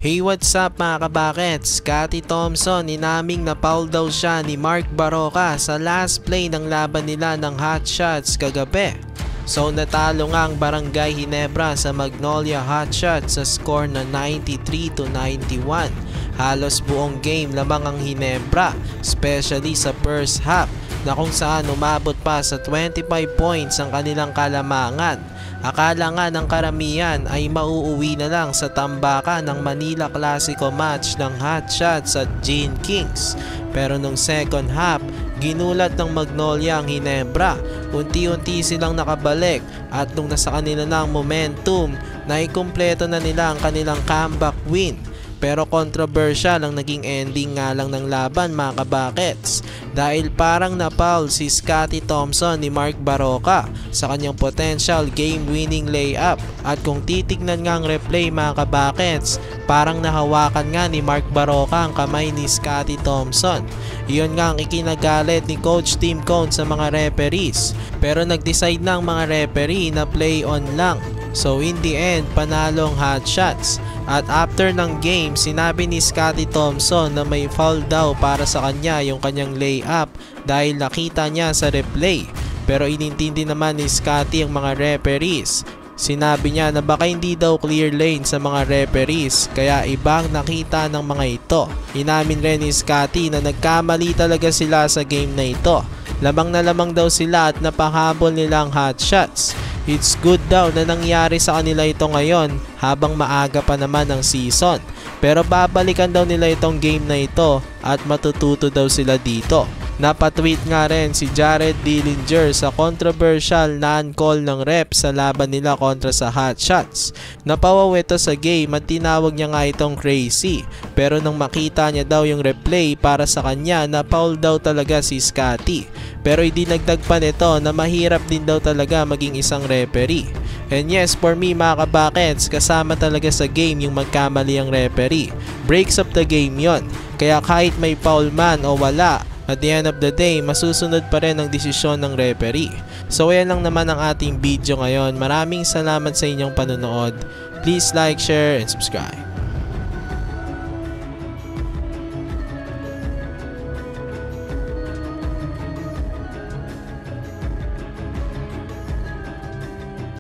Hey, what's up mga kabakets? Scottie Thompson inaming na foul daw siya ni Mark Barroca sa last play ng laban nila ng Hot Shots kagabi. So natalo nga ang Barangay Ginebra sa Magnolia Hot Shots sa score na 93-91. Halos buong game lamang ang Ginebra, especially sa first half na kung saan umabot pa sa 25 points ang kanilang kalamangan. Akala nga ng karamihan ay mauuwi na lang sa tambakan ng Manila Clasico match ng Hot Shots at Gene Kings. Pero nung second half, ginulat ng Magnolia ang Ginebra. Unti-unti silang nakabalik at nung nasa kanila na ang momentum, naikumpleto na nila ang kanilang comeback win. Pero controversial ang naging ending nga lang ng laban mga kabakets dahil parang na-foul si Scottie Thompson ni Mark Barroca sa kanyang potential game-winning layup. At kung titignan nga ang replay mga kabakets, parang nahawakan nga ni Mark Barroca ang kamay ni Scottie Thompson. Iyon nga ang ikinagalit ni Coach Tim Cone sa mga referees. Pero nag-decide na ang mga referee na play on lang. So in the end, panalo ang Hot Shots. At after ng game, sinabi ni Scottie Thompson na may foul daw para sa kanya yung kanyang layup dahil nakita niya sa replay. Pero inintindi naman ni Scottie ang mga referees. Sinabi niya na baka hindi daw clear lane sa mga referees kaya ibang nakita ng mga ito. Inamin rin ni Scottie na nagkamali talaga sila sa game na ito. Lamang na lamang daw sila at napahabol nila ang Hot Shots. It's good daw na nangyari sa kanila ito ngayon habang maaga pa naman ang season. Pero babalikan daw nila itong game na ito at matututo daw sila dito. Napatweet nga rin si Jared Dillinger sa controversial non-call ng ref sa laban nila kontra sa Hot Shots. Napawaw ito sa game at tinawag niya nga itong crazy. Pero nang makita niya daw yung replay para sa kanya, na foul daw talaga si Scottie. Pero idinagdag pa nito na mahirap din daw talaga maging isang referee. And yes, for me mga kabakets, kasama talaga sa game yung magkamali ang referee. Breaks up the game yon. Kaya kahit may foul man o wala, at the end of the day, masusunod pa rin ang desisyon ng referee. So ayan lang naman ang ating video ngayon. Maraming salamat sa inyong panonood. Please like, share, and subscribe.